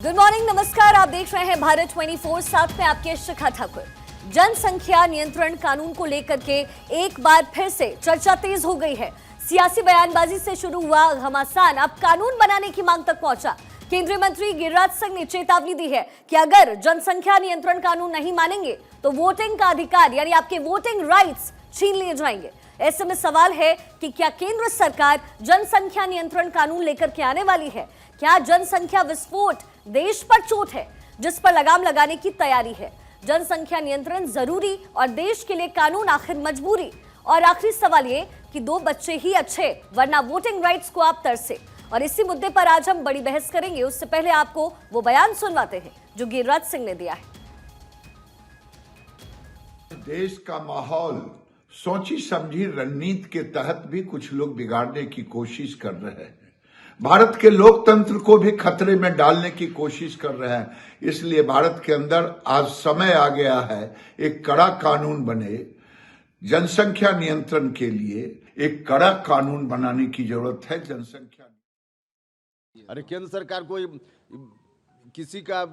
Good morning, नमस्कार। आप देख रहे हैं भारत 24, साथ में आपके शिखा ठाकुर। जनसंख्या नियंत्रण कानून को लेकर के एक बार फिर से चर्चा तेज हो गई है। सियासी बयानबाजी से शुरू हुआ घमासान अब कानून बनाने की मांग तक पहुंचा। केंद्रीय मंत्री गिरिराज सिंह ने चेतावनी दी है कि अगर जनसंख्या नियंत्रण कानून नहीं मानेंगे तो वोटिंग का अधिकार यानी आपके वोटिंग राइट्स छीन लिए जाएंगे। ऐसे में सवाल है कि क्या केंद्र सरकार जनसंख्या नियंत्रण कानून लेकर के आने वाली है? क्या जनसंख्या विस्फोट देश पर चोट है जिस पर लगाम लगाने की तैयारी है? जनसंख्या नियंत्रण जरूरी और देश के लिए कानून आखिर मजबूरी? और आखिरी सवाल ये कि 2 बच्चे ही अच्छे वरना वोटिंग राइट्स को आप तरसे। और इसी मुद्दे पर आज हम बड़ी बहस करेंगे। उससे पहले आपको वो बयान सुनवाते हैं जो गिरिराज सिंह ने दिया है। देश का माहौल सोची समझी रणनीति के तहत भी कुछ लोग बिगाड़ने की कोशिश कर रहे हैं। भारत के लोकतंत्र को भी खतरे में डालने की कोशिश कर रहे हैं। इसलिए भारत के अंदर आज समय आ गया है एक कड़ा कानून बने। जनसंख्या नियंत्रण के लिए एक कड़ा कानून बनाने की जरूरत है। जनसंख्या अरे केंद्र सरकार को किसी का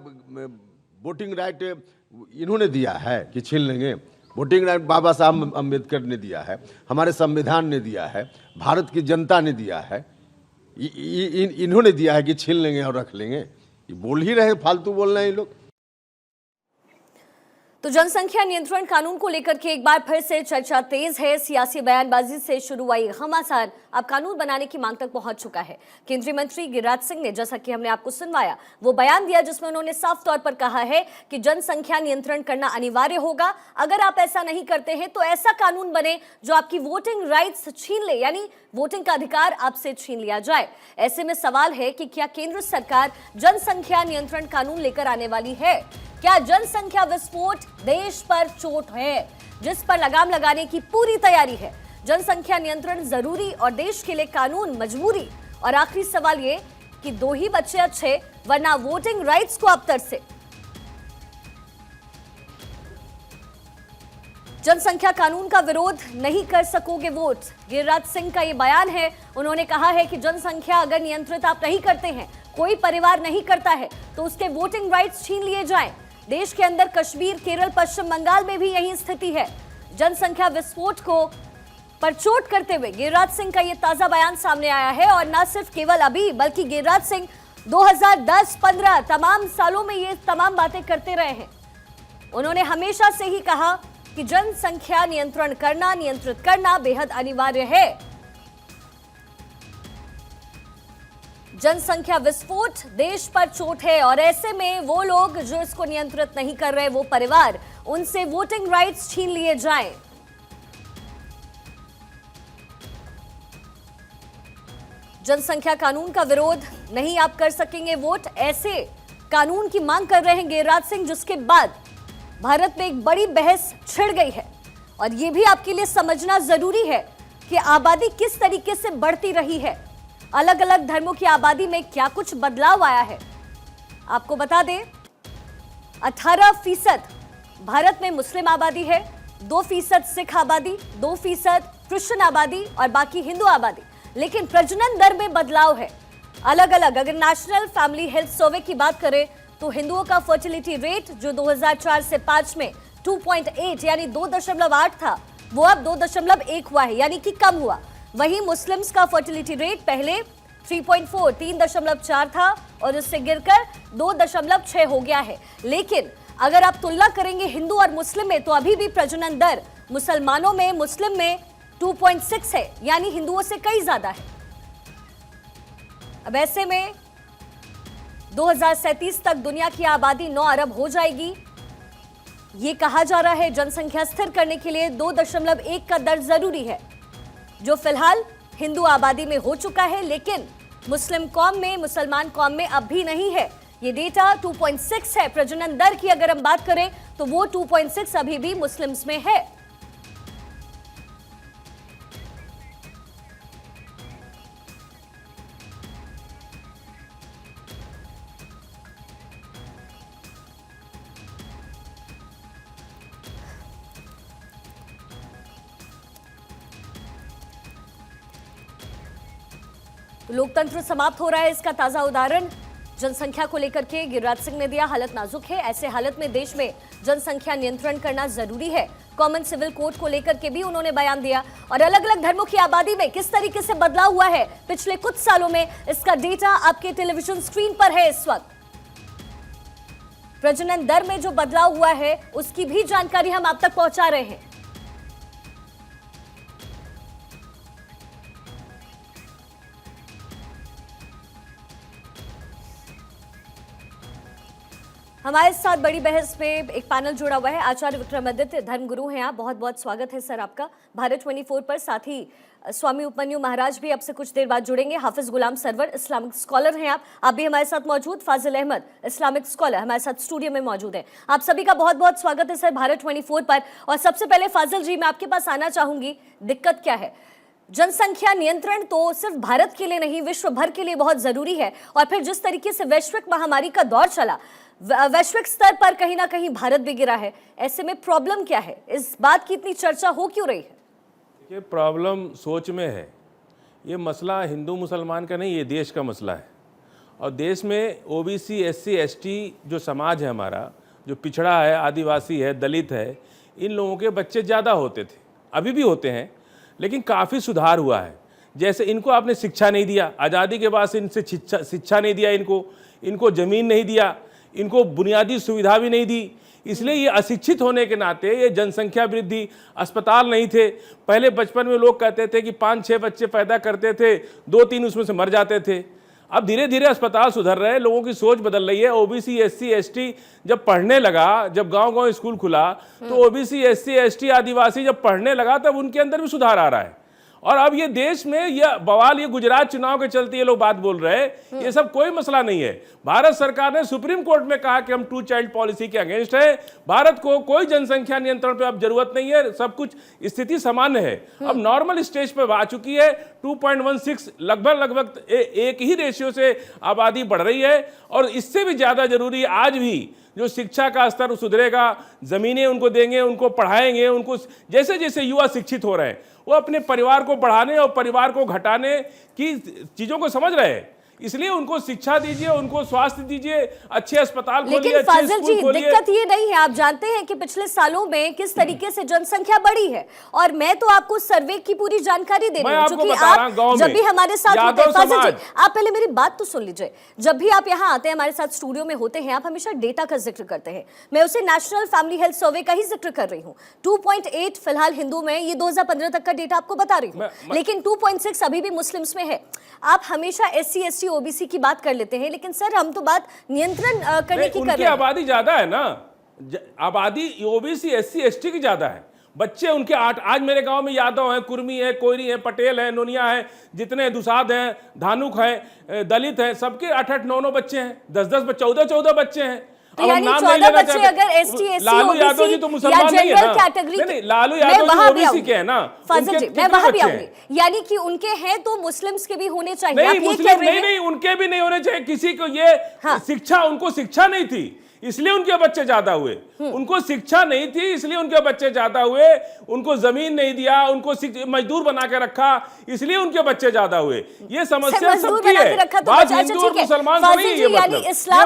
वोटिंग राइट इन्होंने दिया है कि छीन लेंगे? वोटिंग राइट बाबा साहब अम्बेडकर ने दिया है, हमारे संविधान ने दिया है, भारत की जनता ने दिया है। इन्होंने दिया है कि छीन लेंगे और रख लेंगे। ये बोल ही रहे, फालतू बोल रहे हैं ये लोग। तो जनसंख्या नियंत्रण कानून को लेकर के एक बार फिर से चर्चा तेज है। सियासी बयानबाजी से शुरू हुआ घमासान अब कानून बनाने की मांग तक पहुंच चुका है। केंद्रीय मंत्री गिरिराज सिंह ने, जैसा कि हमने आपको सुनवाया, वो बयान दिया जिसमें उन्होंने साफ तौर पर कहा है कि जनसंख्या नियंत्रण करना अनिवार्य होगा। अगर आप ऐसा नहीं करते हैं तो ऐसा कानून बने जो आपकी वोटिंग राइट्स छीन ले, यानी वोटिंग का अधिकार आपसे छीन लिया जाए। ऐसे में सवाल है कि क्या केंद्र सरकार जनसंख्या नियंत्रण कानून लेकर आने वाली है? क्या जनसंख्या विस्फोट देश पर चोट है जिस पर लगाम लगाने की पूरी तैयारी है? जनसंख्या नियंत्रण जरूरी और देश के लिए कानून मजबूरी? और आखिरी सवाल ये कि 2 ही बच्चे अच्छे वरना वोटिंग राइट्स को आप तरसे। जनसंख्या कानून का विरोध नहीं कर सकोगे वोट, गिरिराज सिंह का ये बयान है। उन्होंने कहा है कि जनसंख्या अगर नियंत्रित आप नहीं करते हैं, कोई परिवार नहीं करता है, तो उसके वोटिंग राइट्स छीन लिए जाएं। देश के अंदर कश्मीर, केरल, पश्चिम बंगाल में भी यही स्थिति है। जनसंख्या विस्फोट को पर चोट करते हुए गिरिराज सिंह का ये ताजा बयान सामने आया है। और न सिर्फ केवल अभी, बल्कि गिरिराज सिंह 2010-15 तमाम सालों में ये तमाम बातें करते रहे हैं। उन्होंने हमेशा से ही कहा कि जनसंख्या नियंत्रण करना, नियंत्रित करना बेहद अनिवार्य है। जनसंख्या विस्फोट देश पर चोट है और ऐसे में वो लोग जो इसको नियंत्रित नहीं कर रहे, वो परिवार, उनसे वोटिंग राइट्स छीन लिए जाएं। जनसंख्या कानून का विरोध नहीं आप कर सकेंगे वोट, ऐसे कानून की मांग कर रहे हैं गिरिराज सिंह, जिसके बाद भारत में एक बड़ी बहस छिड़ गई है। और यह भी आपके लिए समझना जरूरी है कि आबादी किस तरीके से बढ़ती रही है। अलग अलग धर्मों की आबादी में क्या कुछ बदलाव आया है। आपको बता दें, 18% भारत में मुस्लिम आबादी है, 2% सिख आबादी, 2% क्रिश्चियन आबादी और बाकी हिंदू आबादी। लेकिन प्रजनन दर में बदलाव है अलग अलग। अगर नेशनल फैमिली हेल्थ सर्वे की बात करें तो हिंदुओं का फर्टिलिटी रेट जो 2004 से 5 में 2.8 यानी 2.8 था, वो अब 2.1 हुआ है, यानी कि कम हुआ। वहीं मुस्लिम्स का फर्टिलिटी रेट पहले 3.4 3.4 था और उससे गिरकर 2.6 हो गया है। लेकिन अगर आप तुलना करेंगे हिंदू और मुस्लिम में, तो अभी भी प्रजनन दर मुसलमानों में, मुस्लिम में 2.6 है, यानी हिंदुओं से कई ज्यादा है। अब ऐसे में 2037 तक दुनिया की आबादी 9 अरब हो जाएगी। ये कहा जा रहा है जनसंख्या स्थिर करने के लिए 2.1 का दर जरूरी है, जो फिलहाल हिंदू आबादी में हो चुका है, लेकिन मुस्लिम कौम में, मुसलमान कौम में अब भी नहीं है। ये डेटा 2.6 है। प्रजनन दर की अगर हम बात करें तो वो 2.6 अभी भी मुस्लिम्स में है। लोकतंत्र समाप्त हो रहा है, इसका ताजा उदाहरण जनसंख्या को लेकर के गिरिराज सिंह ने दिया, हालत नाजुक है, ऐसे हालत में देश में जनसंख्या नियंत्रण करना जरूरी है। कॉमन सिविल कोड को लेकर के भी उन्होंने बयान दिया और अलग अलग धर्मों की आबादी में किस तरीके से बदलाव हुआ है पिछले कुछ सालों में, इसका डेटा आपके टेलीविजन स्क्रीन पर है। इस वक्त प्रजनन दर में जो बदलाव हुआ है उसकी भी जानकारी हम आप तक पहुंचा रहे हैं। हमारे साथ बड़ी बहस में एक पैनल जुड़ा हुआ है, आचार्य विक्रमादित्य धर्मगुरु हैं आप, बहुत बहुत स्वागत है सर आपका भारत 24 पर। साथ ही स्वामी उपमन्यु महाराज भी आपसे कुछ देर बाद जुड़ेंगे। हाफिज गुलाम सरवर इस्लामिक स्कॉलर हैं आप भी हमारे साथ मौजूद। फाजिल अहमद इस्लामिक स्कॉलर हमारे साथ स्टूडियो में मौजूद हैं। आप सभी का बहुत बहुत स्वागत है सर भारत 24 पर। और सबसे पहले फाजिल जी, मैं आपके पास आना चाहूंगी, दिक्कत क्या है? जनसंख्या नियंत्रण तो सिर्फ भारत के लिए नहीं, विश्व भर के लिए बहुत जरूरी है। और फिर जिस तरीके से वैश्विक महामारी का दौर चला, वैश्विक स्तर पर कहीं ना कहीं भारत भी गिरा है, ऐसे में प्रॉब्लम क्या है? इस बात की इतनी चर्चा हो क्यों रही है? ये प्रॉब्लम सोच में है। ये मसला हिंदू मुसलमान का नहीं, ये देश का मसला है। और देश में ओबीसी, एससी, एसटी जो समाज है हमारा, जो पिछड़ा है, आदिवासी है, दलित है, इन लोगों के बच्चे ज़्यादा होते थे, अभी भी होते हैं, लेकिन काफ़ी सुधार हुआ है। जैसे इनको आपने शिक्षा नहीं दिया, आज़ादी के बाद से इनसे शिक्षा नहीं दिया, इनको ज़मीन नहीं दिया, इनको बुनियादी सुविधा भी नहीं दी, इसलिए ये अशिक्षित होने के नाते ये जनसंख्या वृद्धि, अस्पताल नहीं थे। पहले बचपन में लोग कहते थे कि 5-6 बच्चे पैदा करते थे, 2-3 उसमें से मर जाते थे। अब धीरे धीरे अस्पताल सुधर रहे हैं, लोगों की सोच बदल रही है। ओबीसी, एससी, एसटी जब पढ़ने लगा, जब गांव-गांव स्कूल खुला, तो ओबीसी, एससी, एसटी, आदिवासी जब पढ़ने लगा, तब उनके अंदर भी सुधार आ रहा है। और अब ये देश में यह बवाल, ये गुजरात चुनाव के चलते ये लोग बात बोल रहे हैं, ये सब कोई मसला नहीं है। भारत सरकार ने सुप्रीम कोर्ट में कहा कि हम 2 चाइल्ड पॉलिसी के अगेंस्ट है। भारत को कोई जनसंख्या नियंत्रण पे अब जरूरत नहीं है, सब कुछ स्थिति सामान्य है, अब नॉर्मल स्टेज पे आ चुकी है। 2.16 लगभग एक ही रेशियो से आबादी बढ़ रही है। और इससे भी ज्यादा जरूरी आज भी जो शिक्षा का स्तर सुधरेगा, जमीनें उनको देंगे, उनको पढ़ाएंगे, उनको जैसे जैसे युवा शिक्षित हो रहे हैं, वो अपने परिवार को बढ़ाने और परिवार को घटाने की चीजों को समझ रहे हैं। इसलिए उनको शिक्षा दीजिए, उनको स्वास्थ्य दीजिए, अच्छे अस्पताल खोलिए, लेकिन फाजिल जी, दिक्कत ये नहीं है, आप जानते हैं कि पिछले सालों में किस तरीके से जनसंख्या बढ़ी है। और मैं तो आपको सर्वे की पूरी जानकारी दे रही हूँ, क्योंकि आप जब भी हमारे साथ होते हैं, फाजिल जी आप पहले मेरी बात तो सुन लीजिए। जब भी आप यहाँ आते हैं, हमारे साथ स्टूडियो में होते हैं, आप हमेशा डेटा का जिक्र करते हैं। मैं उसे नेशनल फैमिली हेल्थ सर्वे का ही जिक्र कर रही हूँ। 2.8 फिलहाल हिंदू में, ये 2015 तक का डेटा आपको बता रही हूँ, लेकिन 2.6 अभी भी मुस्लिम्स में है। आप हमेशा एससी, एसटी, ओबीसी की बात कर लेते हैं, लेकिन सर हम तो बात नियंत्रण करने की कर रहे हैं। आबादी ज्यादा है ना, आबादी ओबीसी, एससी, एसटी की ज्यादा है। बच्चे उनके आज मेरे गांव में यादव हैं, कुर्मी है, कोयरी है, पटेल है, नोनिया है, जितने दुसाद हैं, धानुक है, दलित है, सबके 8-8, 9-9 बच्चे हैं, 10-10 बच्चे, 14-14 बच्चे हैं। तो यानी 14 बच्चे अगर एसटी, एससी, लालू यादव जी तो मुसलमान नहीं है ना, कैटेगरी, नहीं, लालू यादव जी ओबीसी के हैं ना, फाजिल जी मैं वहां भी आऊंगी। यानी कि उनके हैं तो मुस्लिम्स के भी होने चाहिए। नहीं, मुस्लिम नहीं, उनके भी नहीं होने चाहिए। किसी को ये शिक्षा, उनको शिक्षा नहीं थी इसलिए उनके बच्चे ज्यादा हुए, उनको शिक्षा नहीं थी इसलिए उनके बच्चे ज्यादा हुए, उनको जमीन नहीं दिया, उनको मजदूर बना के रखा इसलिए उनके बच्चे ज्यादा हुए। ये समस्या सबकी है, बात हिंदू और मुसलमान को नहीं है। ये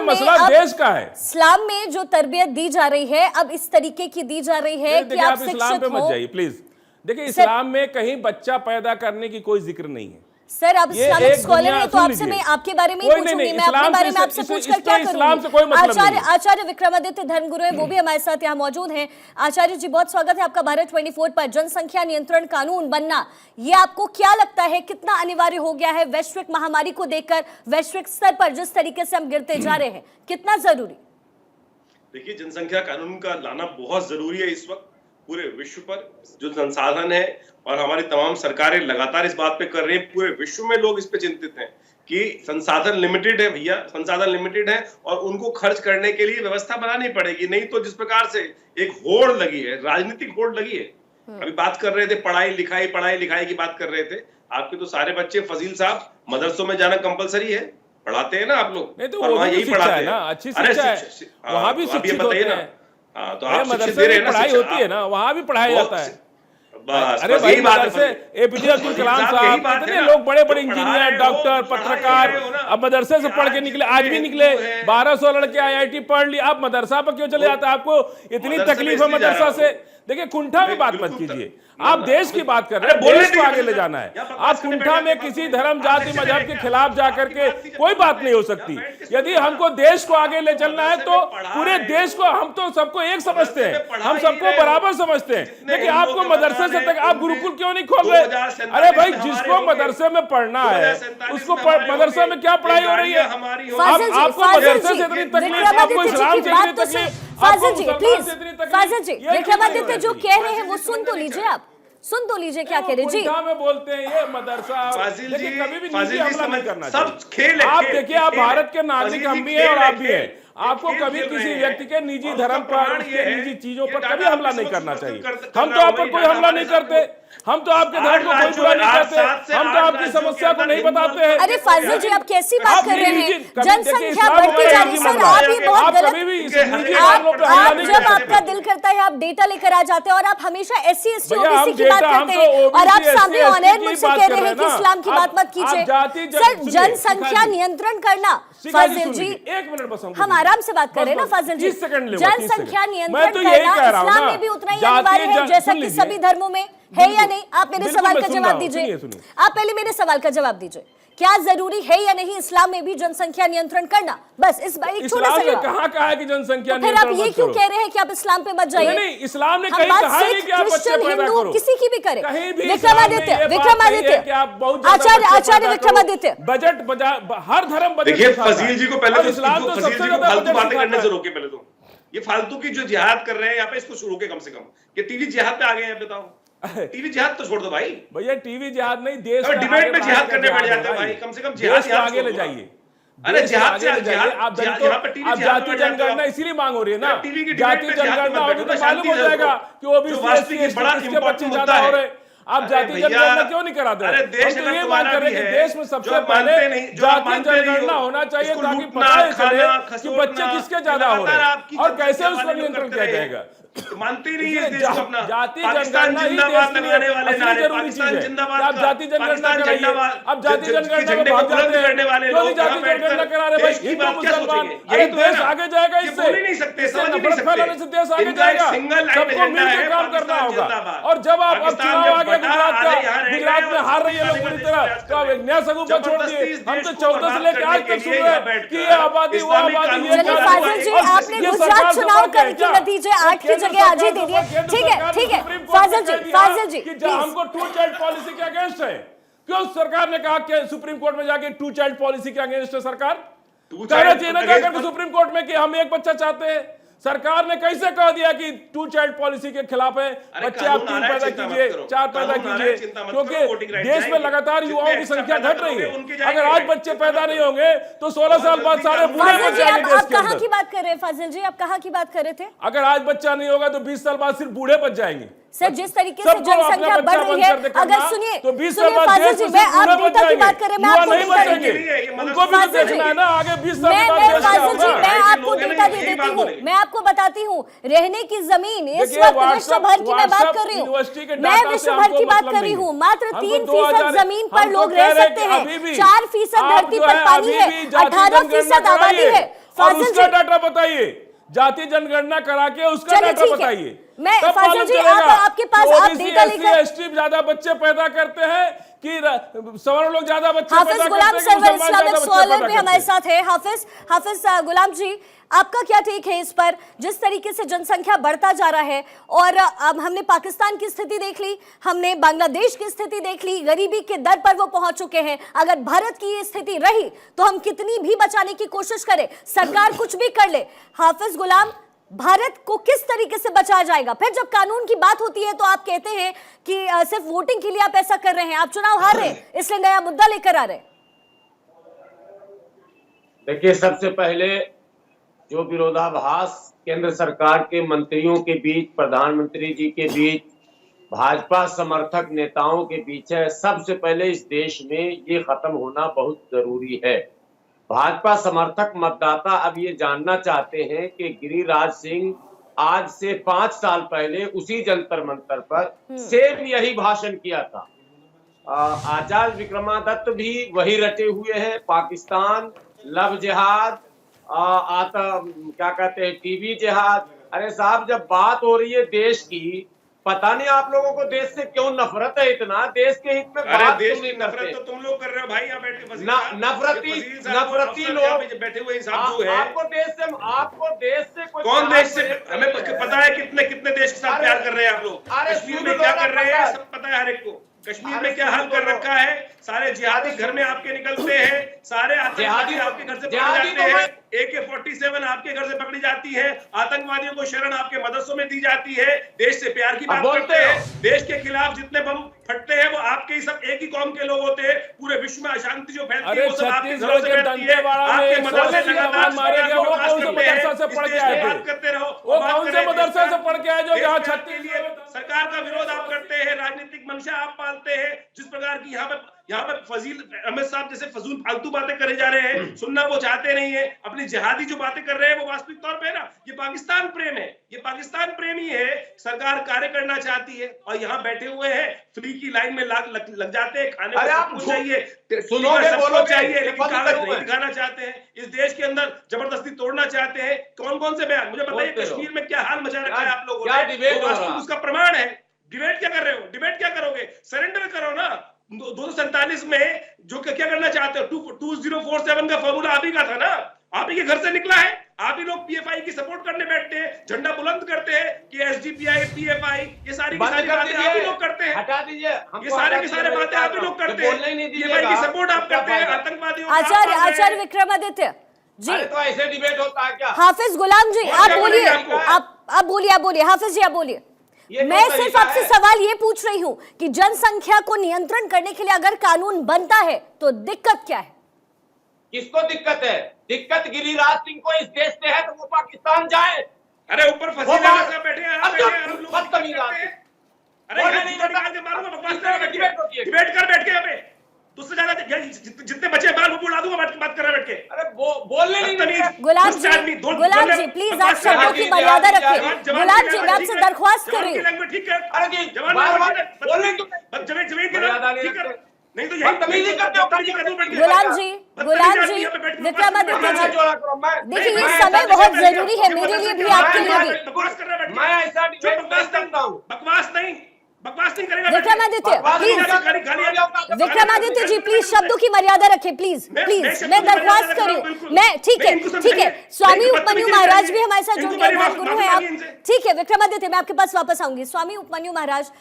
मसला देश का है। इस्लाम में जो तरबियत दी जा रही है, अब इस तरीके की दी जा रही है कि आप इस्लाम पे मत जाइए प्लीज। देखिए, इस्लाम में कहीं बच्चा पैदा करने की कोई जिक्र नहीं है। सर आप इस्लामिक स्कॉलर हैं, तो आपसे मैं आपके बारे में ही पूछूंगी, मैं अपने बारे में आपसे पूछकर क्या करूंगी? आचार्य विक्रमादित्य धर्मगुरु है, वो भी हमारे साथ यहाँ मौजूद हैं। आचार्य जी बहुत स्वागत है आपका भारत 24 पर। जनसंख्या नियंत्रण कानून बनना, ये आपको क्या लगता है कितना अनिवार्य हो गया है वैश्विक महामारी को देखकर, वैश्विक स्तर पर जिस तरीके से हम गिरते जा रहे हैं, कितना जरूरी? देखिए, जनसंख्या कानून का लाना बहुत जरूरी है। इस वक्त पूरे विश्व पर जो संसाधन है और हमारी तमाम सरकारें लगातार इस बात पे कर रही हैं, पूरे विश्व में लोग इस पे चिंतित हैं कि संसाधन लिमिटेड है भैया, संसाधन लिमिटेड है और उनको खर्च करने के लिए व्यवस्था बनानी पड़ेगी। नहीं तो जिस प्रकार से एक होड़ लगी है, राजनीतिक होड़ लगी है, अभी बात कर रहे थे पढ़ाई लिखाई की बात कर रहे थे। आपके तो सारे बच्चे फजील साहब मदरसों में जाना कंपलसरी है, पढ़ाते हैं ना आप लोग? नहीं तो वहां यही पढ़ाते हैं ना, अच्छी शिक्षा है, वहां भी शिक्षित होते हैं। तो आप मदरसे में पढ़ाई होती है ना, वहां भी पढ़ाया जाता है। बस अरे बस भाई यही बात है मदरसे एपीजे अब्दुल कलाम साहब, इतने लोग बड़े बड़े इंजीनियर, डॉक्टर, पत्रकार अब मदरसे से पढ़ के निकले, आज भी निकले, 1200 लड़के आईआईटी पढ़ ली, आप मदरसा पर क्यों चले जाते हैं? आपको इतनी तकलीफ है मदरसा से? देखिए कुंठा में बात मत कीजिए, आप देश की बात कर रहे हैं, देश को आगे ले जाना है। आप कुंठा में किसी धर्म जाति मजहब के खिलाफ जाकर के कोई बात नहीं हो सकती। यदि हमको देश को आगे ले चलना है तो पूरे देश को, हम तो सबको एक समझते हैं, हम सबको बराबर समझते हैं, लेकिन आपको मदरसे से तक आप गुरुकुल क्यों नहीं खोल रहे? अरे भाई जिसको मदरसे में पढ़ना है उसको मदरसे में क्या पढ़ाई हो रही है? आपको मदरसे से इतनी तकलीफ, आपको इस्लाम से इतनी तकलीफ, फाजिल जी प्लीज, फाजिल जी विक्रमादित्य जो कह रहे हैं वो सुन तो लीजिए, आप सुन तो लीजिए क्या कह रहे जी। में बोलते हैं ये मदरसा, फाजिल जी, कभी भी फाजिल निजी जी हमला नहीं करना सब चाहिए। खेल है, आप खेल, देखिए, आप खेल है। भारत के नागरिक, फाजिल हम जी, भी हैं और खेल है, आप भी हैं। खेल। आपको खेल कभी खेल किसी रहे हैं। व्यक्ति के निजी और धर्म उसका पर, प्रमाण उसके ये है निजी चीजों कि पर कभी डाटा हमला आपके नहीं करना समक्ष चाहिए। प्रस्तुत हम कर तो रहा आप हूं, पर कोई डाटा हमला नहीं हमारे करते, हम तो आपके धर्म को कोई बुरा नहीं करते, हम तो आपकी समस्या को नहीं बताते हैं। अरे फाजिल जी आप कैसी बात कर रहे हैं? जनसंख्या इस्लाम बढ़ती जा रही है सर, आप ये बहुत आप गलत। कभी भी इस निजी मामलों पे हमला आप नहीं जब करते। आपका दिल करता है आप डेटा लेकर आ जाते हैं और आप हमेशा एससी एसटी भैया, ओबीसी हम की बात डेटा, हम करते तो हैं और आप OBC, सामने SC, ऑनलाइन की मुझसे बात कह कर रहे रहे हैं कि हैं ना। इस्लाम की बात मत आप कीजिए। जाति सर सुनिए, जनसंख्या शिखा जी। नियंत्रण करना, शिखा जी फाजिल सुन जी लीजिए, 1 मिनट बस हम आराम से बात कर रहे हैं ना फाजिल जी। 30 सेकंड लेगा, 30 जनसंख्या सेकंड। नियंत्रण मैं तो यही करना कह रहा हूं इस्लाम ना, में भी उतना ही जातीय अनिवार्य है जैसा सुन कि लीजिए। सभी धर्मों में है या नहीं? आप मेरे बिल्कुल, सवाल मैं का सुन जवाब रहा हूं, दीजिए। सुनिए। आप पहले मेरे सवाल का जवाब दीजिए, क्या जरूरी है या नहीं इस्लाम में भी जनसंख्या नियंत्रण करना? बस इस बार एक छोटा सा इस्लाम ने जवाब। कहाँ कहा है कि जनसंख्या तो फिर आप नियंत्रण ये मत क्यों करो? कह रहे हैं कि आप इस्लाम पे मत जाइए? नहीं, इस्लाम ने हम कहीं बात कहा नहीं सिख, कि आप बच्चे क्रिश्चियन, पैदा हिंदू करो, किसी की भी करें। कहीं भी विक्रमादित्य, आचार्य विक्रमादित्य, बजट हर धर्म बजट देखिए दिखाता है। फजील जी को पहले और तो इस्लाम तो फजील सबसे जी को ज्यादा फालतू बजट बातें करने दिखाता से है। रोके। पहले तो ये फालतू की जो जिहाद कर रहे हैं यहाँ पे, इसको शुरू के कम से कम। ये टीवी जिहाद पे आ गए हैं, बताओ। टीवी जिहाद तो छोड़ दो भाई भैया, टीवी जिहाद नहीं, देश और को डिबेट आगे में जिहाद बढ़ाने करने का बैठ जिहाद जाते हैं है भाई। भाई। कम से कम देश जिहाद को यहाँ आगे ले छोड़ दो। जाइए, अरे देश को जिहाद आगे से ले जाइए। आप यहाँ पे टीवी आप जिहाद जाति में बैठ जाते हो जनगणना आप। इसीलिए मांग हो रही है ना, टीवी की जाति डिबेट में जिहाद जनगणना मत होगी बैठो, तो मालूम हो शांति से जाएगा रहो। कि ओबीसी जो वास्तविक एससी बड़ा किसके बच्चे important ज्यादा मुद्दा हो है। रहे हैं। आप अरे जाति भैया, जनगणना क्यों नहीं करा दे रहे? अरे देश हम तो ये अलग मांग तुम्हारा कर रहे भी हैं कि है, देश में जो सबसे आप पहले मानते नहीं, जो आप जाति मानते नहीं जनगणना हो, होना चाहिए इसको ताकि लूटना, पता चले खाना, कि खसोटना, बच्चे किसके ज्यादा हो रहे लगातार आपकी हैं और कैसे जनसंख्या उसका वाले लोग नियंत्रण करते किया रहे। जाएगा। मानते नहीं है इस देश को अपना। जाति पाकिस्तान जनगणना ही जिंदाबाद देश के लिए लगाने वाले असली नारे, जरूरी चीज पाकिस्तान है। जिंदाबाद आप जाति जनगणना पाकिस्तान कराइए, जिंदाबाद, अब जाति जनगणना में झंडे को भाग बुलंद जाते हैं, करने वाले क्यों लोग नहीं जाति यहाँ बैठकर जनगणना करा रहे भाई? देश की हिंदू बात क्या मुसलमान, सोचेंगे? अरे यही तो है देश ना। आगे जाएगा ये इससे, बोल ही नहीं सकते, इससे समझ ही नहीं नफरत सकते। फैलाने से देश आगे इनका एक जाएगा। सिंगल लाइन सबको एजेंडा मिलकर है, काम करना पाकिस्तान होगा। जिंदाबाद। और जब आप अब पाकिस्तान चुनाव जब आ गया बटा, गुजरात अरे यहाँ का, रह गुजरात गए में और हार रही है लोग बांग्लादेश बुरी तरह, प्रयास तो आप कर एक नया सगुफा छोड़ जबरदस्ती दिए। इस हम देश तो को 14 से बर्बाद लेकर आज करने तक के सुन लिए रहे यहाँ हैं बैठकर कि ये आबादी वो इस्लामिक आबादी कानून ये चलिए बना कानून। हुआ फाजिल जी है। आपने ये गुजरात सरकार से चुनाव फर्क है के क्या? नतीजे 8 की केंद्र जगह आज ही सरकार दे ने दिए। केंद्र ठीक है सरकार ने ठीक है सुप्रीम कोर्ट में फाजिल जी कह दिया फाजिल जी कि प्लीज। हमको टू चाइल्ड पॉलिसी के अगेंस्ट है। क्यों सरकार ने कहा कि सुप्रीम कोर्ट में जाके टू चाइल्ड पॉलिसी के अगेंस्ट है? सरकार कहना चाहिए ना जाकर के सुप्रीम कोर्ट में कि हम एक बच्चा चाहते हैं। सरकार ने कैसे कह दिया कि टू चाइल्ड पॉलिसी के खिलाफ है? बच्चे आप 3 पैदा कीजिए, 4 पैदा कीजिए, क्योंकि देश में लगातार युवाओं की संख्या घट रही है। अगर आज बच्चे पैदा नहीं होंगे तो 16 साल बाद सारे बूढ़े फाजिल बच जी जाएंगे देश आप के कहाँ अंदर। की बात कर रहे हैं? फाजिल जी आप कहाँ की बात कर रहे थे? अगर आज बच्चा नहीं होगा तो 20 साल बाद सिर्फ बूढ़े बच जाएंगे। सर जिस तरीके से सबको अपना जनसंख्या बच्चा बढ़ रही बंद है, कर दे करना, अगर सुनिए तो 20 साल सुनिए बाद फाजिल देश जी में मैं सिर्फ आप बूढ़े बच डेटा की जाएंगे। बात कर रहे हैं, मैं युवा आपको नहीं डेटा बचेंगे। देती हूँ। उनको भी तो फाजिल जी, देखना है ना आगे 20 साल बाद मैं देश क्या फाजिल जी होगा। मैं आपको लोग हैं डेटा ना, दे यही देती बात हूँ, बोलेंगे। मैं आपको बताती हूँ। रहने की जमीन इस देखिए, वक्त विश्व व्हाट्सएप- भर की मैं बात व्हाट्सएप कर रही हूँ, यूनिवर्सिटी के मैं डाटा से विश्व भर हमको की बात मतलब कर रही नहीं हूँ। है। मात्र हमको 3% जमीन पर हमको लोग कह रह रहे सकते कि हैं, अभी भी 4% आप धरती जो पर है, पानी अभी है, भी जाति 18% जनगणना आबादी कराइए है। और फाजिल उसका जी डाटा बताइए, जाति जनगणना करा के उसका चलिए, डाटा ठीक है। बताइए। मैं तब फाजिल मालूम जी, चलेगा आपके पास कि आप OBC, डेटा SC, लेकर- ST ज्यादा बच्चे पैदा करते हैं कि सवर्ण लोग ज्यादा बच्चे हाफिज पैदा गुलाम करते हैं कि सरवर मुसलमान इस्लामिक ज्यादा बच्चे स्कॉलर पैदा भी करते हमारे हैं? साथ है। हाफिज गुलाम जी आपका क्या टेक है इस पर? जिस तरीके से जनसंख्या बढ़ता जा रहा है और अब हमने पाकिस्तान की स्थिति देख ली, हमने बांग्लादेश की स्थिति देख ली, गरीबी के दर पर वो पहुंच चुके हैं। अगर भारत की ये स्थिति रही तो हम कितनी भी बचाने की कोशिश करें, सरकार कुछ भी कर ले, हाफिज गुलाम भारत को किस तरीके से बचाया जाएगा? फिर जब कानून की बात होती है तो आप कहते हैं कि सिर्फ वोटिंग के लिए आप ऐसा कर रहे हैं, आप चुनाव हार रहे हैं इसलिए नया मुद्दा लेकर आ रहे हैं। देखिए, सबसे पहले जो विरोधाभास केंद्र सरकार के मंत्रियों के बीच, प्रधानमंत्री जी के बीच, भाजपा समर्थक नेताओं के बीच है, सबसे पहले इस देश में ये खत्म होना बहुत जरूरी है। भाजपा समर्थक मतदाता अब ये जानना चाहते हैं कि गिरिराज सिंह आज से 5 साल पहले उसी जंतर मंतर पर सेम यही भाषण किया था। आचार्य विक्रमादित्य भी वही रटे हुए हैं, पाकिस्तान, लव जिहाद, क्या कहते हैं, टीबी जिहाद। अरे साहब, जब बात हो रही है देश की, पता नहीं आप लोगों को देश से क्यों नफरत है इतना, देश के हित में अरे बात देश क्यों की नहीं नफरत करते? तो तुम लोग कर रहे हो भाई, यहाँ बैठे नफरती लोग बैठे हुए साहब जो है। आपको देश से कोई कौन प्यार देश से? प्रेम हमें नहीं है। पता है कितने कितने देश के साथ अरे- प्यार कर रहे हैं आप लोग। अरे कश्मीर सुन में लो क्या ना कर रहे पता हैं है। सब पता है हर एक को। कश्मीर अरे में क्या सुन हाल कर लो। रखा है, सारे जिहादी घर में आपके निकलते हैं, सारे आतंकवादी आपके घर से पकड़े जिहादी जाते तो हैं, AK-47 आपके घर से पकड़ी जाती है, आतंकवादियों को शरण आपके मदरसों में दी जाती है। देश से प्यार की बात बोलते करते हो। हैं, देश के खिलाफ जितने बम फटते हैं वो आपके ही सब एक ही कौम के लोग होते हैं। पूरे विश्व में अशांति जो फैलती है अरे वो सब आपके छत्तीसगढ़ घरों से के फैलती है। दंतेवाड़ा में आपके एक मदरसे सोने की लगातार जवान मारे गए, वो विकास कौन से करते हैं। मदरसा से इस पढ़ के देश आए में थे? बात करते रहो, वो बात कौन से करें देश मदरसे का। से पढ़ के आए जो देश जहाँ के हक के छत्तीसगढ़ लिए में- सरकार का विरोध आप करते हैं, राजनीतिक मंशा आप पालते हैं। जिस प्रकार की यहाँ पे फजील अहमद साहब जैसे फजूल फालतू बातें करे जा रहे हैं, सुनना वो चाहते नहीं है। अपनी जिहादी जो बातें कर रहे हैं वो वास्तविक तौर पे ना ये पाकिस्तान प्रेम है, ये पाकिस्तान प्रेमी है। सरकार कार्य करना चाहती है और यहाँ बैठे हुए हैं, फ्री की लाइन में लग जाते हैं, खाने को अरे सब आप कुछ चाहिए, सुनोगे, सब कुछ बोलोगे, चाहिए, ये लेकिन बंद कागज करूं नहीं मैं। दिखाना चाहते हैं। इस देश के अंदर जबरदस्ती तोड़ना चाहते हैं। कौन कौन से बयान मुझे बताइए, बोलते रहो। कश्मीर में क्या हाल मचा रखा है आप लोगों क्या ने, डिबेट वो हो वास्तविक रहा? उसका प्रमाण है। डिबेट क्या कर रहे हो? डिबेट क्या करोगे? सरेंडर करो ना। 247 में जो क्या करना चाहते हो, 2047 का फॉर्मूला आप ही का था ना, आप ही के घर से निकला है। आप ही लोग PFI की सपोर्ट करने बैठते हैं, झंडा बुलंद करते हैं कि SDPI, PFI, ये सारी की बंद सारी कर बातें आप ही दीजिए, लोग करते हैं। हटा दीजिए, ये सारे के सारे बातें आप ही लोग करते बोलने ही नहीं हैं। PFI की दीजिएगा, सपोर्ट आप क्या करते हैं, फायदा? आतंकवादियों को आप आचार्य पाल रहे हैं। आचार्य विक्रमादित्य जी, अरे तो ऐसे डिबेट होता है क्या? हाफिज गुलाम जी, और आप क्या बोलिए, बोलेंगे आपको? आप बोलिए, हाफिज जी आप बोलिए। ये मैं कौन सिर्फ तरीका आपसे है? सवाल ये पूछ रही हूं कि जनसंख्या को नियंत्रण करने के लिए अगर कानून बनता है तो दिक्कत क्या है? किसको दिक्कत है? दिक्कत गिरिराज सिंह को इस देश से है तो वो पाकिस्तान जाए। अरे ऊपर फंसी बैठे हैं, आप बैठे हैं, हम लोग बदतमीज करते आदमी। हैं। अरे बोलने यार, नहीं निकाल देता। के मारूंगा, बकवास इस तरह कर की डिबेट होती है। डिबेट कर बैठ के यहाँ पे। तुझसे ज्यादा जितने बचे बाल वो उड़ा दूंगा बात कर रहा बैठ के। अरे बोलने नहीं बदतमीज। देते। गुलाम दुष्ट आदमी, जी, दो- गुलाम बोले- जी प्लीज आप बकवास कर शब्दों रहा की है। मर्यादा जवान- रखें। जवान गुलाम की जी, मैं लैंग्वेज आपसे ठीक है। दरख्वास्त जवान कर रही की हूँ। लैंग्वेज ठीक है। अरे जी, जवान बार- की बार लैंग्वेज ठीक है। बोलने क्यों? जमीन की मर्यादा नहीं ठीक है। रखते। नहीं तो बदतमीजी करते हो, बदतमीजी कर दूं बैठ के। गुलाम जी, बदतमीज आदमी यहाँ पे बैठ के बकवास कर रहा है। विक्रमादित्य जी, जोड़ा करो, मैं- देखिए ये मैं समय ऐसा बहुत डिबेट जरूरी है, मेरे लिए भी, आपके लिए भी। बकवास कर रहा है बैठ के। मैं ऐसा डिबेट जो बकवास नहीं करता हूं। बकवास नहीं करेगा बैठ के। विक्रमादित्य बकवास प्लीज, नहीं करता। विक्रमादित्य जी प्लीज शब्दों की मर्यादा रखें, प्लीज प्लीज, मैं दरख्वास्त कर रही हूँ। मैं ठीक है, स्वामी उपमन्यु महाराज भी हमारे साथ जुड़ गए, धर्म गुरु है आप। ठीक है विक्रमादित्य, मैं आपके पास वापस आऊंगी। स्वामी उपमन्यु महाराज,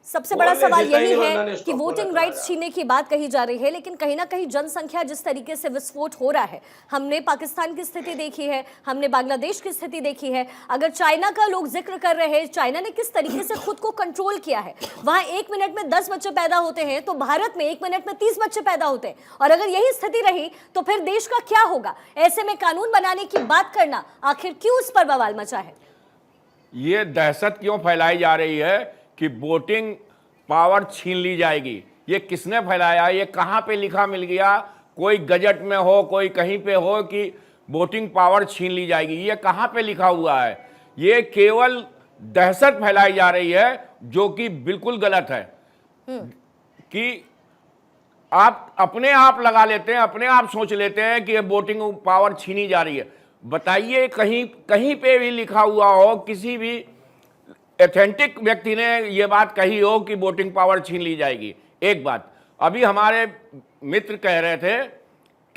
सबसे बड़ा बोलने सवाल देता ही यही नहीं, है उन्होंने कि स्टॉप वोटिंग बोला राइट्स था। छीनने की बात कही जा रही है, लेकिन कहीं ना कहीं जनसंख्या जिस तरीके से विस्फोट हो रहा है, हमने पाकिस्तान की स्थिति देखी है, हमने बांग्लादेश की स्थिति देखी है। अगर चाइना का लोग जिक्र कर रहे हैं, चाइना ने किस तरीके से खुद को कंट्रोल किया है, वहां 1 मिनट में 10 बच्चे पैदा होते हैं, तो भारत में 1 मिनट में 30 बच्चे पैदा होते हैं। और अगर यही स्थिति रही तो फिर देश का क्या होगा? ऐसे में कानून बनाने की बात करना आखिर क्यों इस पर बवाल मचा है? ये दहशत क्यों फैलाई जा रही है कि वोटिंग पावर छीन ली जाएगी? ये किसने फैलाया? ये कहाँ पे लिखा मिल गया? कोई गजट में हो, कोई कहीं पे हो कि वोटिंग पावर छीन ली जाएगी? ये कहाँ पे लिखा हुआ है? ये केवल दहशत फैलाई जा रही है, जो कि बिल्कुल गलत है। कि आप अपने आप लगा लेते हैं, अपने आप सोच लेते हैं कि ये वोटिंग पावर छीनी जा रही है। बताइए कहीं कहीं पे भी लिखा हुआ हो, किसी भी एथेंटिक व्यक्ति ने ये बात कही हो कि वोटिंग पावर छीन ली जाएगी? एक बात अभी हमारे मित्र कह रहे थे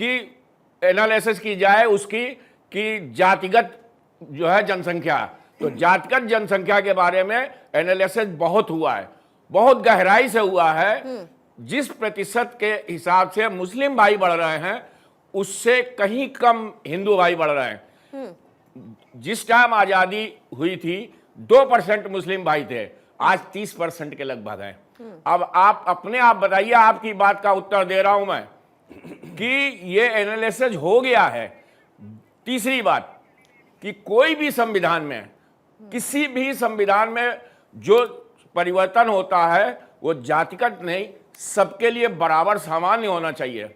कि एनालिसिस की जाए उसकी कि जातिगत जो है जनसंख्या, तो जातिगत जनसंख्या के बारे में एनालिसिस बहुत हुआ है, बहुत गहराई से हुआ है। जिस प्रतिशत के हिसाब से मुस्लिम भाई बढ़ रहे हैं, उससे कहीं कम हिंदू भाई बढ़ रहे हैं। जिस टाइम आजादी हुई थी 2% मुस्लिम भाई थे, आज 30% के लगभग हैं। अब आप अपने आप बताइए, आपकी बात का उत्तर दे रहा हूं मैं कि ये एनालिसिस हो गया है। तीसरी बात कि कोई भी संविधान में, किसी भी संविधान में जो परिवर्तन होता है वो जातिगत नहीं, सबके लिए बराबर सामान्य होना चाहिए।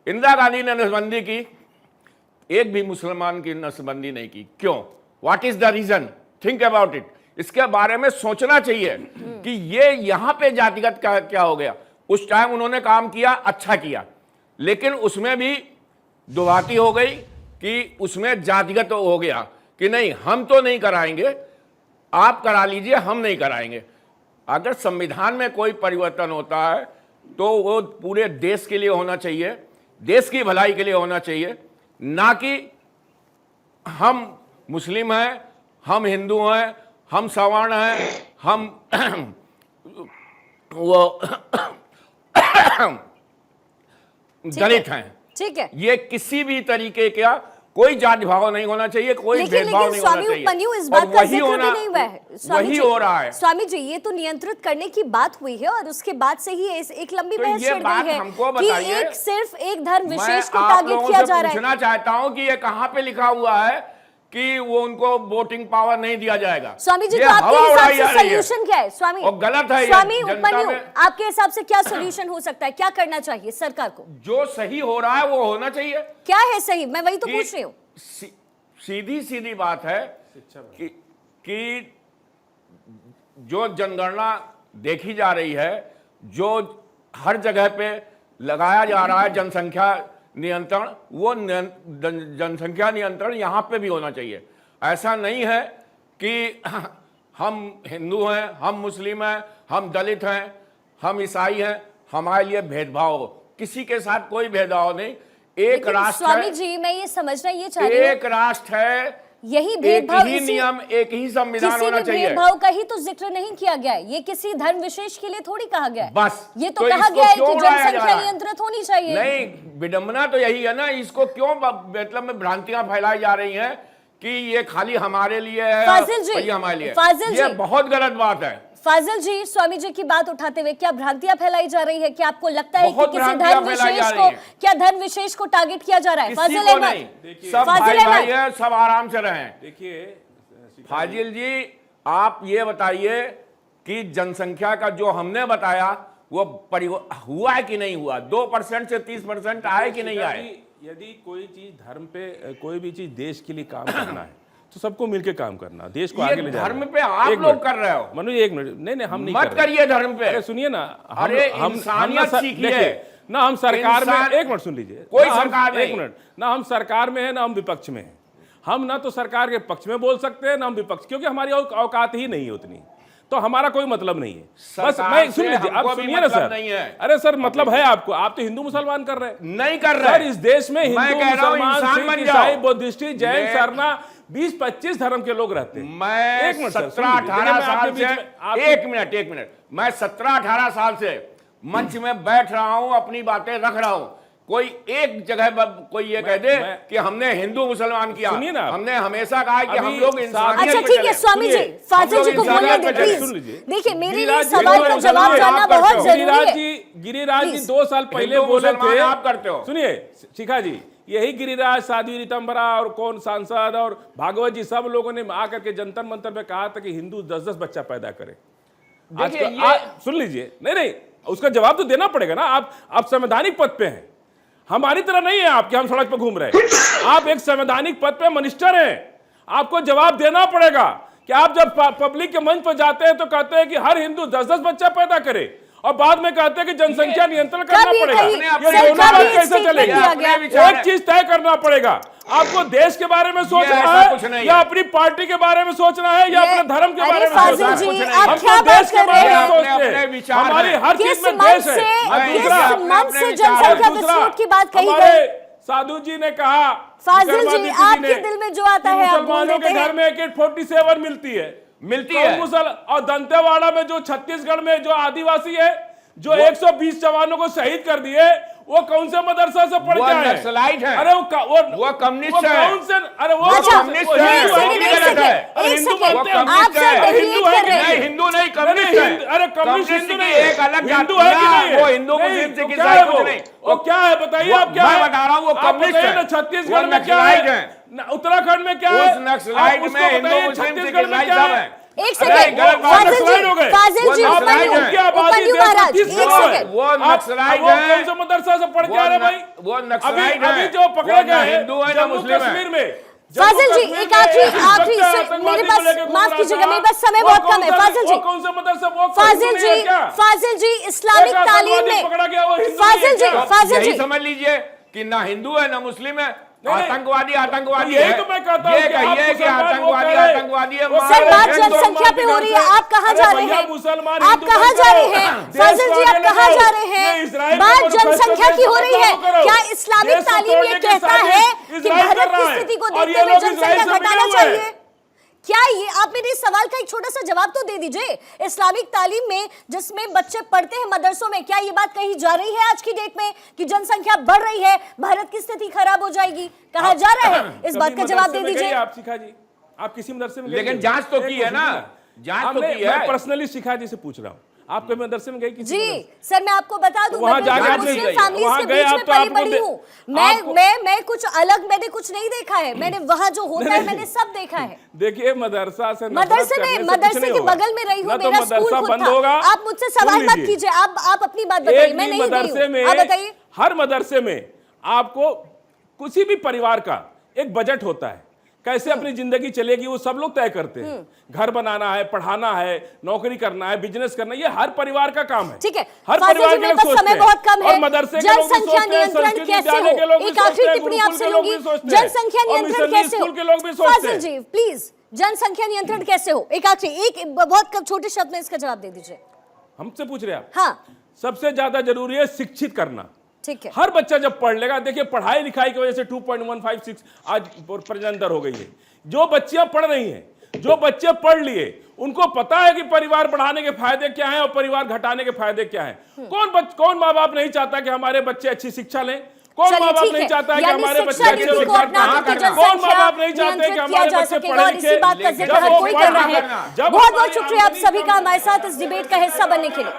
इंदिरा गांधी ने नसबंदी की, एक भी मुसलमान की नसबंदी नहीं की। क्यों? What is the reason? Think about it, इसके बारे में सोचना चाहिए कि ये यहां पे जातिगत क्या हो गया। उस टाइम उन्होंने काम किया, अच्छा किया, लेकिन उसमें भी दुर्भाती हो गई कि उसमें जातिगत हो गया कि नहीं हम तो नहीं कराएंगे, आप करा लीजिए, हम नहीं कराएंगे। अगर संविधान में कोई परिवर्तन होता है तो वो पूरे देश के लिए होना चाहिए, देश की भलाई के लिए होना चाहिए, ना कि हम मुस्लिम हैं, हम हिंदू हैं, हम सवर्ण हैं, हम वो दलित हैं। ठीक है, ये किसी भी तरीके का कोई जाति भाव नहीं होना चाहिए, कोई भेदभाव नहीं होना चाहिए। उपमन्यु इस बात और का वही जिक्र भी होना, नहीं हुआ है स्वामी वही जी। हो रहा है। स्वामी जी, ये तो नियंत्रित करने की बात हुई है और उसके बाद से ही एक लंबी तो बहस ये छिड़ बात गई है हमको कि बताइए। सिर्फ एक धर्म विशेष को मैं आप टारगेट लोगों किया से जा रहा है। पूछना चाहता हूं कि ये कहां पे लिखा हुआ है कि वो उनको वोटिंग पावर नहीं दिया जाएगा। स्वामी जी, ये तो आपके हवा हिसाब उड़ाई से जा रही है। सोल्यूशन क्या है स्वामी? और गलत है ये, स्वामी जनता उपमन्यु, में- आपके हिसाब से क्या सोल्यूशन हो सकता है? क्या करना चाहिए सरकार को? जो सही हो रहा है वो होना चाहिए। क्या है सही? मैं वही तो कि पूछ रही हूँ। सीधी सीधी बात है कि जो जनगणना देखी जा रही है, जो हर जगह पे लगाया जा रहा है जनसंख्या नियंत्रण, वो जनसंख्या नियंत्रण यहां पे भी होना चाहिए। ऐसा नहीं है कि हम हिंदू हैं, हम मुस्लिम हैं, हम दलित हैं, हम ईसाई हैं, हमारे लिए भेदभाव हो। किसी के साथ कोई भेदभाव नहीं। एक लेकिन राष्ट्र स्वामी है, जी, मैं ये समझना ये चाह रही हूँ, एक राष्ट्र है, यही एक भेदभाव ही इसी- नियम, एक ही संविधान किसी होना भी चाहिए। भेदभाव का ही तो जिक्र नहीं किया गया है। ये किसी धर्म विशेष के लिए थोड़ी कहा गया है। बस, ये तो तो कहा इसको गया है क्यों कि उड़ाया जा जनसंख्या रहा है? नियंत्रित होनी चाहिए। नहीं, विडंबना तो यही है ना, इसको क्यों मतलब में भ्रांतियां फैलाई जा रही हैं कि ये खाली हमारे लिए है फाजिल जी, और ये हमारे लिए। फाजिल ये जी। बहुत गलत बात है। फाजिल जी, स्वामी जी की बात उठाते हुए क्या भ्रांतियां फैलाई जा रही है? क्या आपको लगता है कि बहुत किसी भ्रांतियां धर्म फैलाई जा विशेष रही को, हैं। क्या धर्म विशेष को टारगेट किया जा रहा है? किसी फाजिल को अहमद, नहीं, सब फाजिल भाई भाई अहमद, है, सब आराम से रहें। देखिए फाजिल जी, आप ये बताइए कि जनसंख्या का जो हमने बताया वो हुआ है कि नहीं हुआ? 2% से 30% आए कि नहीं आए? यदि कोई चीज धर्म पे, कोई भी चीज देश के लिए काम करना है तो सबको मिलकर काम करना, देश को ये आगे ले जाना। धर्म पे आप एक लोग मिनट, कर रहे हो। मनु जी एक मिनट, नहीं हम नहीं मत कर रहे। करिए धर्म पे। अरे सुनिए ना, अरे इंसानियत सीखिए। देखिए ना, हम सरकार में, इंसान- एक मिनट सुन लीजिए, कोई ना हम- सरकार नहीं। एक मिनट ना, हम सरकार में है ना हम विपक्ष में हैं। हम ना तो सरकार के पक्ष में बोल सकते हैं ना हम विपक्ष, क्योंकि हमारी औकात ही नहीं है उतनी, तो हमारा कोई मतलब नहीं है। बस सरकार मैं सुन से लीजिए, हमको आप भी सुनिए ना मतलब सर। नहीं है। अरे सर मतलब है आपको, आप तो हिंदू मुसलमान कर रहे हैं। नहीं कर सर रहे। इस देश में मैं हिंदू, कह रहा हूं मुसलमान, इंसान सिख, बन ईसाई, जाओ। बुद्धिस्ट, जैन, मैं- सरना, 20-25 धर्म के लोग रहते हैं। मैं एक मिनट सर, सुन 17-18 लीजिए, मैं साल आपके से, बीच में- आप- एक मिनट, मैं 17-18 साल से मंच में बैठ रहा हूं, अपनी बातें रख रहा हूं। कोई एक जगह कोई ये कह दे कि हमने हिंदू मुसलमान किया। सुनिए ना, हमने हमेशा कहा कि हम अभी लोग इंसानियत अच्छा पे ठीक है चले। स्वामी जी, सुनिए, फाजिल जी को हम लोग बोलने दे इंसान प्लीज। सुन लीजिए। देखिए, मेरे लिए गिरिराज जी, सवाल का हिंदू जवाब मुसलमान जानना आप करते बहुत हो। जरूरी गिरिराज है। जी 2 साल पहले हिंदू बोले मुसलमान थे, आप करते हो। सुनिए शिखा जी, यही गिरिराज, साध्वी रीतम्बरा और कौन सांसद और भागवत जी, सब लोगों ने आकर के जंतर मंतर में कहा था कि हिंदू 10-10 बच्चा पैदा करे। देखिए, सुन लीजिए, नहीं उसका जवाब तो देना पड़ेगा ना। आप संवैधानिक पद पे हैं, हमारी तरह नहीं है आपके, हम सड़क पे घूम रहे हैं। आप एक संवैधानिक पद पे मिनिस्टर हैं, आपको जवाब देना पड़ेगा कि आप जब पब्लिक के मंच पर जाते हैं तो कहते हैं कि हर हिंदू 10-10 बच्चा पैदा करे और बाद में कहते हैं कि जनसंख्या नियंत्रण करना कभी पड़ेगा। कहीं ये सरकार दोनों बात भी कैसे स्टेटमेंट चलेगी? दिया गया। अपने विचार एक चीज तय करना पड़ेगा, आपको देश के बारे में सोचना ऐसा कुछ है नहीं या है। अपनी पार्टी के बारे में सोचना है या ये- अपने धर्म के अरे बारे में फाजिल सोचना जी, है। आप हम क्या तो बात देश के कर बारे रहे में हैं? सोचते अपने हैं, विचार हमारी हैं। हर किस चीज में मन देश से, है। और किस दूसरा, मन से अपने जनसंख्या विचार- विस्फोट की बात कही हमारे गई? साधु जी ने कहा, फाजिल जी, विक्रमादित्य आपके ने, दिल में जो आता कि है आप बोल मुसलमानों देते के हैं। घर में AK-47 मिलती है, मिलती है। और दंतेवाड़ा में जो छत्तीसगढ़ में जो आदिवासी है, जो 120 जवानों को शहीद कर दिए, वो कौन से मदरसा से पढ़ वो के आए? नक्सलाइट हैं। अरे वो कम्युनिस्ट हैं। कौन से? अरे वो अच्छा, कम्युनिस्ट एक है, सेकंड, वो एक गलत सेकंड, है। अरे एक हिंदू सेकंड, बोलते हैं, आप कम्युनिस्ट सर है। डेविएट हिंदू है कर कि रहे नहीं, हैं। हिंदू नहीं, नहीं, कम्युनिस्ट है। अरे कम्युनिस्ट कम्युनिस्ट हिंदू की नहीं है। एक अलग हिंदू जाति है कि नहीं है? वो हिंदू नहीं, मुस्लिम तो सिख क्या ईसाई है कुछ वो? नहीं। वो क्या है बताइए, वो आप क्या मैं है? बता रहा हूँ, वो आप कम्युनिस्ट बताइए है। ना, छत्तीसगढ़ वो में क्या नक्सलाइट है? हैं। उत्तराखंड में क्या उस है? नक्सलाइट आप उसको में हिंदू बताइए, मुस्लिम सिख छत्तीसगढ़ में ईसाई क्या सब है? हैं। एक अरे, सेकंड, गलत बात फाजिल नक्सलाइट हो जी, गए। फाजिल वो जी, नक्सलाइट उपमन्यु, हैं। उनकी आबादी उपमन्यु 130 महाराज, एक करोड़ है। सेकंड। वो आप- नक्सलाइट वो हैं। कौन से मदरसा से पढ़ के आ रहे हैं भाई? वो नक्सलाइट अभी हैं। जो पकड़े वो ना गए हैं हिंदू है ना जम्मू मुस्लिम है। कश्मीर में, जम्मू फाजिल जी, कश्मीर एक में आखिरी इस वक्त आखिरी भी आतंकवादी मेरे को पास लेके घूम माफ रहा कीजिएगा, था। मेरे पास समय वो बहुत कौन कम है। सा- फाजिल जी, वो कौन सा मदरसा वो फाजिल नहीं है जी, क्या? फाजिल जी, इस्लामिक एक तालीम आतंकवादी में पकड़ा गया, वो हिंदू फाजिल नहीं जी, है क्या? फाजिल यही जी, समझ लीजिए कि ना हिंदू है ना मुस्लिम है, नहीं, नहीं। आतंकवादी आतंकवादी यही है। तो मैं कहता हूं ये कि आप कहिए कि मुसलमान, वो आतंकवादी कह रहे- आतंकवादी है, वो मार सर रहे बात हैं, जनसंख्या पे हो रही है, आप कहाँ जा रहे हैं? मुसलमान आप कहाँ जा रहे हैं? फाजिल जी, आप कहाँ जा रहे हैं? बात जनसंख्या की हो रही है। क्या इस्लामिक तालीम ये कहता है कि भारत की स्थिति को देखते हुए जनसंख्या घटाना चाहिए? क्या ये, आप मेरे इस सवाल का एक छोटा सा जवाब तो दे दीजिए। इस्लामिक तालीम में जिसमें बच्चे पढ़ते हैं मदरसों में, क्या ये बात कही जा रही है आज की डेट में कि जनसंख्या बढ़ रही है, भारत की स्थिति खराब हो जाएगी? कहा जा रहा है? इस बात का जवाब दे दीजिए। आप शिखा जी, आप किसी मदरसे में गए? लेकिन जांच तो की है ना, जांच तो की है। मैं पर्सनली शिखा जी से पूछ रहा हूँ, आप कभी मदरसे में गए किसी जी मदरसे? सर, मैं आपको बता दूं, वहाँ मैं जाके बिल्कुल आप नहीं मुस्लिम गए। फैमिलीज वहाँ के गए बीच आप में तो पली आपको बड़ी हूँ। मैं कुछ अलग मैंने कुछ नहीं देखा है। मैंने वहाँ जो होता है मैंने सब देखा है। देखिए, मदरसा से मदरसे के बगल में रही हूँ, मेरा स्कूल खुद बंद था। होगा। आप मुझसे सवाल मत कीजिए, आप अपनी बात बताइए, एक मैं भी नहीं मदरसे गई में, हूँ। आप बताइए। हर मदरसे में आपको किसी भी परिवार का एक बजट होता है, कैसे अपनी जिंदगी चलेगी वो सब लोग तय करते हैं। घर बनाना है, पढ़ाना है, नौकरी करना है, बिजनेस करना है, ये हर परिवार का काम है। ठीक है, हर फाजिल परिवार जी, के मेरे लोग पास सोचते समय हैं। बहुत कम है। और मदरसे के लोग भी जनसंख्या सोचते हैं, नियंत्रण संस्कृत कैसे विद्यालय के हो? लोग भी एक सोचते आखिरी हैं, टिप्पणी गुरुकुल आपसे के लोग लूंगी। भी सोचते हैं, जनसंख्या और नियंत्रण मिशनरी कैसे हो? स्कूल के लोग भी सोचते फाजिल हैं। जी प्लीज, जनसंख्या नियंत्रण कैसे हो? एक आखिरी, एक बहुत छोटे शब्द में इसका जवाब दे दीजिए। हमसे पूछ रहे हैं आप? हाँ, सबसे ज्यादा जरूरी है शिक्षित करना। ठीक है। हर बच्चा जब पढ़ लेगा, देखिए पढ़ाई लिखाई की वजह से 2.156 आज प्रजनन दर हो गई है। जो बच्चियां पढ़ रही हैं, जो बच्चे पढ़ लिए, उनको पता है कि परिवार बढ़ाने के फायदे क्या हैं और परिवार घटाने के फायदे क्या हैं। कौन माँ बाप नहीं चाहता कि हमारे बच्चे अच्छी शिक्षा लें? कौन माँ बाप नहीं चाहता है कि हमारे बच्चे अच्छे रोजगार? कौन माँ बाप नहीं चाहते कि हमारे बच्चे पढ़े लिखे? इसी बात का जिक्र हर कोई कर रहा है। बहुत बहुत शुक्रिया आप सभी का हमारे साथ इस डिबेट का हिस्सा बनने के लिए।